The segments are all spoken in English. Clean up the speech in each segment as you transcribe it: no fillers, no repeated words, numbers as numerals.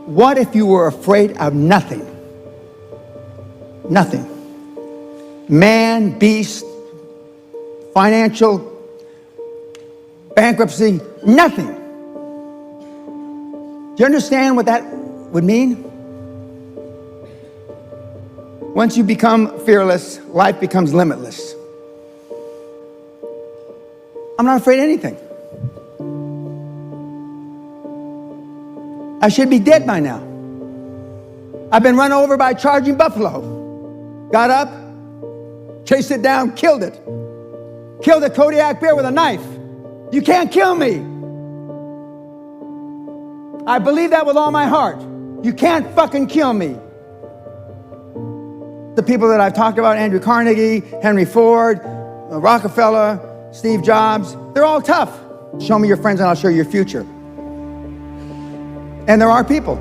What if you were afraid of nothing? Nothing. Man, beast, financial, bankruptcy, nothing. Do you understand what that would mean? Once you become fearless, life becomes limitless. I'm not afraid of anything. I should be dead by now. I've been run over by a charging buffalo. Got up, chased it down, killed it. Killed a Kodiak bear with a knife. You can't kill me. I believe that with all my heart. You can't fucking kill me. The people that I've talked about, Andrew Carnegie, Henry Ford, Rockefeller, Steve Jobs, they're all tough. Show me your friends and I'll show you your future. And there are people,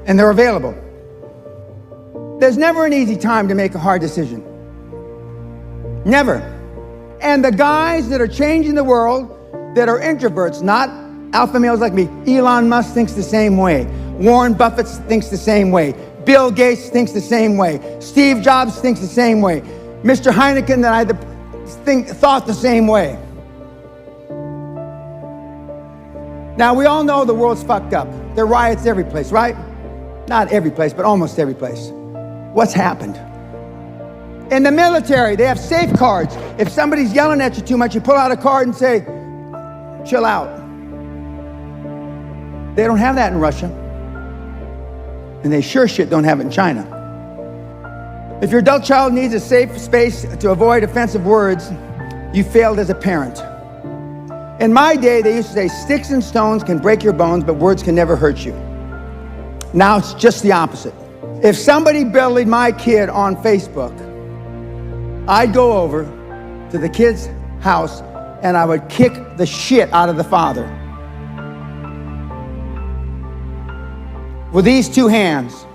and they're available. There's never an easy time to make a hard decision. Never. And the guys that are changing the world, that are introverts, not alpha males like me, Elon Musk thinks the same way. Warren Buffett thinks the same way. Bill Gates thinks the same way. Steve Jobs thinks the same way. Mr. Heineken that I thought the same way. Now, we all know the world's fucked up. There are riots every place, right? Not every place, but almost every place. What's happened? In the military, they have safeguards. If somebody's yelling at you too much, you pull out a card and say, chill out. They don't have that in Russia. And they sure shit don't have it in China. If your adult child needs a safe space to avoid offensive words, you failed as a parent. In my day, they used to say, sticks and stones can break your bones, but words can never hurt you. Now it's just the opposite. If somebody bullied my kid on Facebook, I'd go over to the kid's house and I would kick the shit out of the father. With these two hands.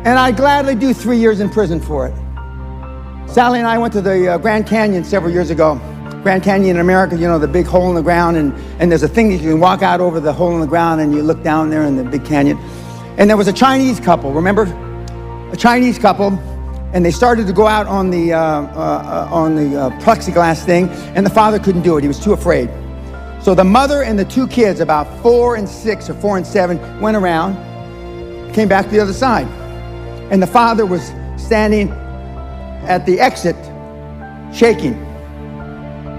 And I'd gladly do 3 years in prison for it. Sally and I went to the Grand Canyon several years ago. Grand Canyon in America, you know, the big hole in the ground, and there's a thing that you can walk out over the hole in the ground and you look down there in the big canyon. And there was a Chinese couple, remember? A Chinese couple, and they started to go out on the plexiglass thing, and the father couldn't do it. He was too afraid. So the mother and the two kids, about 4 and 6 or 4 and 7, went around, came back to the other side. And the father was standing at the exit, shaking.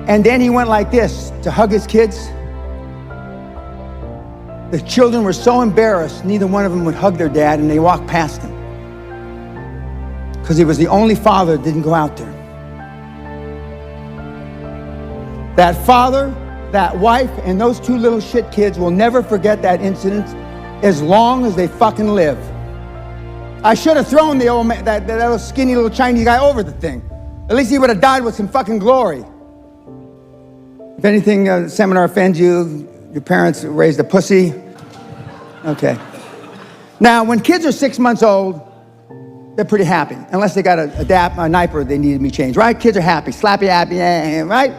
And then he went like this to hug his kids. The children were so embarrassed, neither one of them would hug their dad, and they walked past him. Because he was the only father that didn't go out there. That father, that wife, and those two little shit kids will never forget that incident as long as they fucking live. I should have thrown the old man, that little skinny little Chinese guy over the thing. At least he would have died with some fucking glory. If anything, seminar offends you, your parents raised a pussy. Okay. Now, when kids are 6 months old, they're pretty happy, unless they got a diaper they need to be changed, right? Kids are happy, slappy happy, right?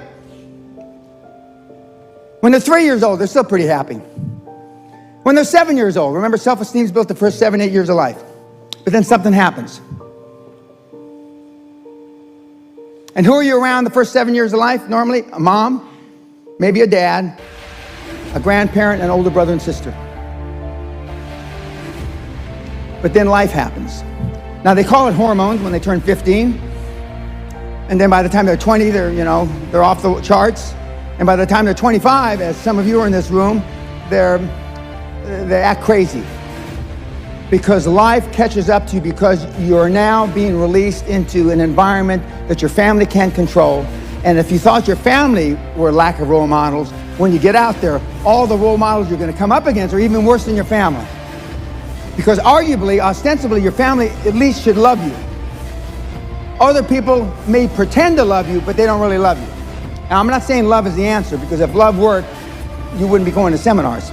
When they're 3 years old, they're still pretty happy. When they're 7 years old, remember, self-esteem is built the first 7, 8 years of life. But then something happens. And who are you around the first 7 years of life? Normally, a mom, maybe a dad, a grandparent, an older brother and sister. But then life happens. Now, they call it hormones when they turn 15. And then by the time they're 20, they're off the charts. And by the time they're 25, as some of you are in this room, they act crazy. Because life catches up to you, because you're now being released into an environment that your family can't control. And if you thought your family were a lack of role models, when you get out there, all the role models you're going to come up against are even worse than your family. Because arguably, ostensibly, your family at least should love you. Other people may pretend to love you, but they don't really love you. Now, I'm not saying love is the answer, because if love worked, you wouldn't be going to seminars.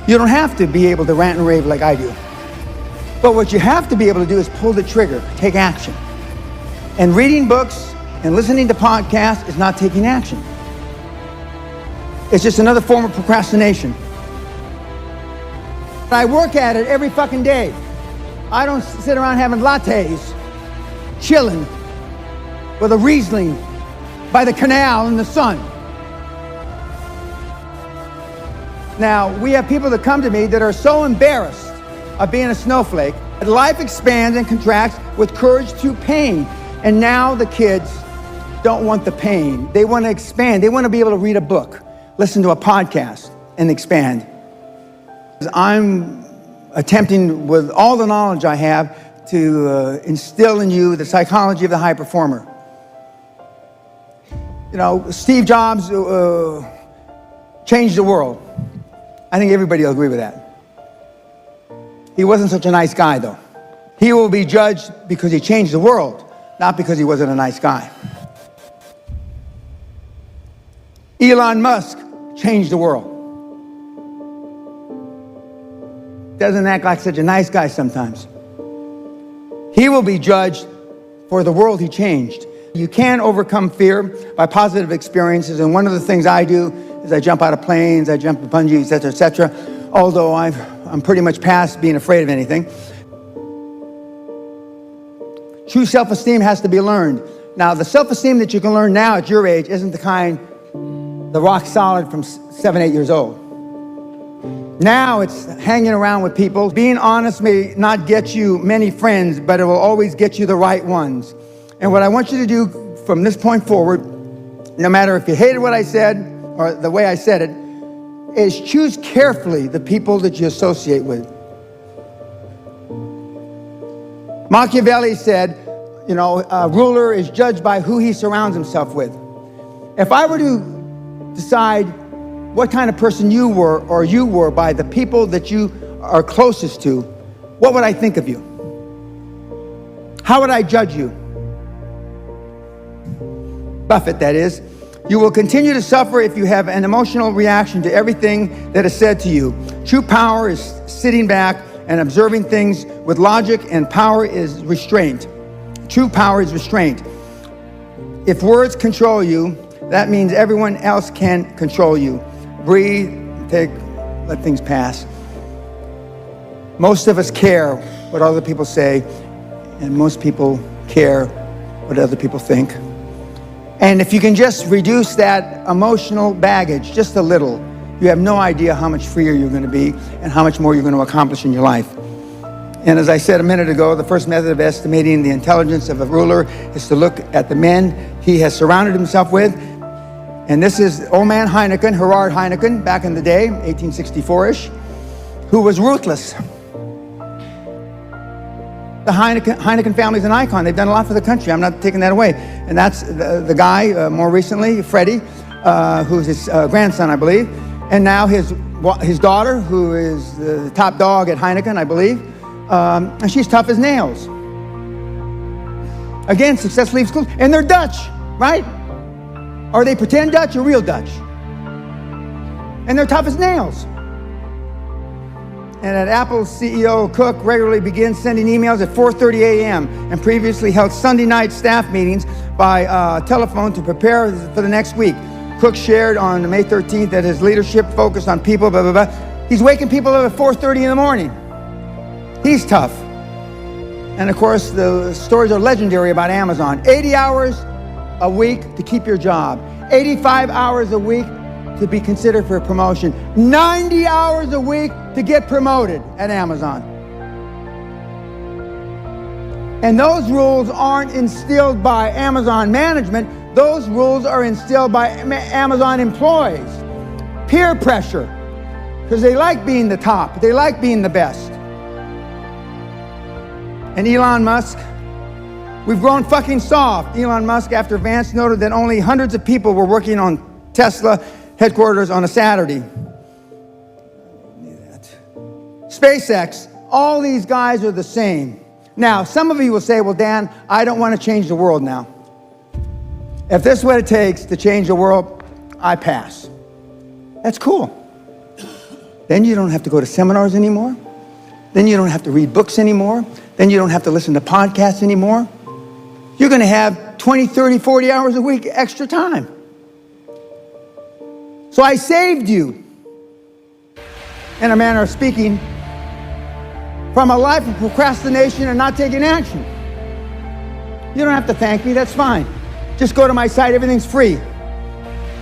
You don't have to be able to rant and rave like I do. But what you have to be able to do is pull the trigger, take action. And reading books and listening to podcasts is not taking action. It's just another form of procrastination. I work at it every fucking day. I don't sit around having lattes, chilling with a Riesling by the canal in the sun. Now, we have people that come to me that are so embarrassed of being a snowflake that life expands and contracts with courage through pain. And now the kids don't want the pain. They want to expand. They want to be able to read a book, listen to a podcast, and expand. I'm attempting with all the knowledge I have to instill in you the psychology of the high performer. You know, Steve Jobs changed the world. I think everybody will agree with that. He wasn't such a nice guy, though. He will be judged because he changed the world, not because he wasn't a nice guy. Elon Musk changed the world. Doesn't act like such a nice guy sometimes. He will be judged for the world he changed. You can overcome fear by positive experiences, and one of the things I do is I jump out of planes, I jump bungee, etc., etc., although I'm pretty much past being afraid of anything. True self-esteem has to be learned. Now, the self-esteem that you can learn now at your age isn't the kind, the rock solid from 7, 8 years old. Now it's hanging around with people. Being honest may not get you many friends, but it will always get you the right ones. And what I want you to do from this point forward, no matter if you hated what I said or the way I said it, is choose carefully the people that you associate with. Machiavelli said, you know, a ruler is judged by who he surrounds himself with. If I were to decide what kind of person you were by the people that you are closest to, what would I think of you? How would I judge you? Buffett, that is. You will continue to suffer if you have an emotional reaction to everything that is said to you. True power is sitting back and observing things with logic, and power is restraint. True power is restraint. If words control you, that means everyone else can control you. Breathe, let things pass. Most of us care what other people say, and most people care what other people think. And if you can just reduce that emotional baggage just a little, you have no idea how much freer you're going to be and how much more you're going to accomplish in your life. And as I said a minute ago, the first method of estimating the intelligence of a ruler is to look at the men he has surrounded himself with. And this is old man Heineken, Gerard Heineken, back in the day, 1864-ish, who was ruthless. The Heineken family is an icon. They've done a lot for the country. I'm not taking that away. And that's the guy, more recently, Freddie, who's his grandson, I believe. And now his daughter, who is the top dog at Heineken, I believe. And she's tough as nails. Again, success leaves schools. And they're Dutch, right? Or they pretend Dutch or real Dutch. And they're tough as nails. And at Apple's CEO, Cook regularly begins sending emails at 4:30 a.m. and previously held Sunday night staff meetings by telephone to prepare for the next week. Cook shared on May 13th that his leadership focused on people, blah, blah, blah. He's waking people up at 4:30 in the morning. He's tough. And of course, the stories are legendary about Amazon. 80 hours a week to keep your job. 85 hours a week to be considered for a promotion. 90 hours a week to get promoted at Amazon. And those rules aren't instilled by Amazon management. Those rules are instilled by Amazon employees. Peer pressure, because they like being the top. They like being the best. And Elon Musk, we've grown fucking soft. Elon Musk, after Vance noted that only hundreds of people were working on Tesla headquarters on a Saturday. SpaceX, all these guys are the same. Now, some of you will say, well, Dan, I don't want to change the world now. If this is what it takes to change the world, I pass. That's cool. Then you don't have to go to seminars anymore. Then you don't have to read books anymore. Then you don't have to listen to podcasts anymore. You're going to have 20, 30, 40 hours a week extra time. So I saved you, in a manner of speaking, from a life of procrastination and not taking action. You don't have to thank me, that's fine. Just go to my site, everything's free.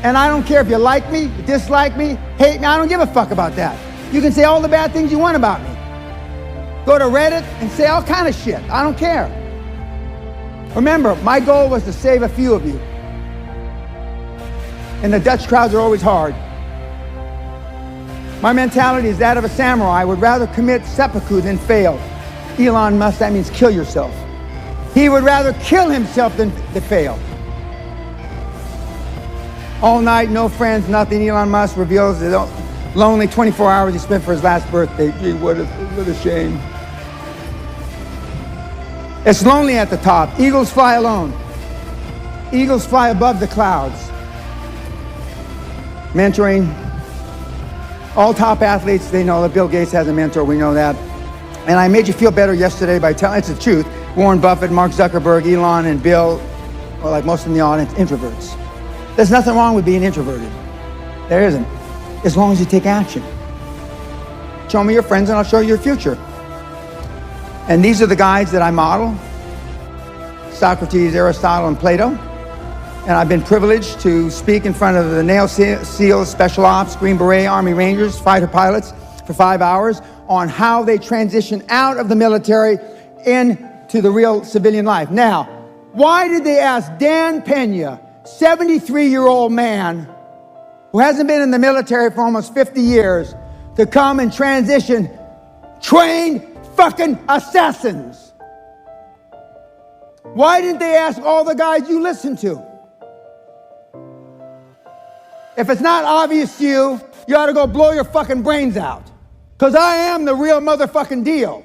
And I don't care if you like me, dislike me, hate me, I don't give a fuck about that. You can say all the bad things you want about me. Go to Reddit and say all kind of shit, I don't care. Remember, my goal was to save a few of you. And the Dutch crowds are always hard. My mentality is that of a samurai. I would rather commit seppuku than fail. Elon Musk, that means kill yourself. He would rather kill himself than fail. All night, no friends, nothing. Elon Musk reveals the lonely 24 hours he spent for his last birthday. Gee, what a shame. It's lonely at the top. Eagles fly alone. Eagles fly above the clouds. Mentoring. All top athletes, they know that Bill Gates has a mentor, we know that. And I made you feel better yesterday by telling, it's the truth, Warren Buffett, Mark Zuckerberg, Elon, and Bill, or like most in the audience, introverts. There's nothing wrong with being introverted. There isn't, as long as you take action. Show me your friends and I'll show you your future. And these are the guys that I model: Socrates, Aristotle, and Plato. And I've been privileged to speak in front of the Nail SEALs, Special Ops, Green Beret, Army Rangers, fighter pilots for 5 hours on how they transition out of the military into the real civilian life. Now, why did they ask Dan Pena, 73-year-old man who hasn't been in the military for almost 50 years, to come and transition trained fucking assassins? Why didn't they ask all the guys you listen to? If it's not obvious to you, you ought to go blow your fucking brains out. Because I am the real motherfucking deal.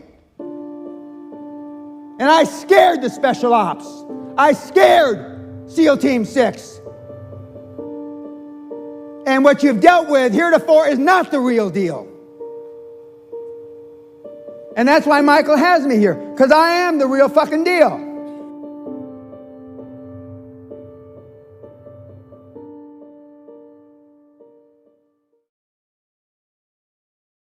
And I scared the Special Ops. I scared SEAL Team 6. And what you've dealt with heretofore is not the real deal. And that's why Michael has me here. Because I am the real fucking deal.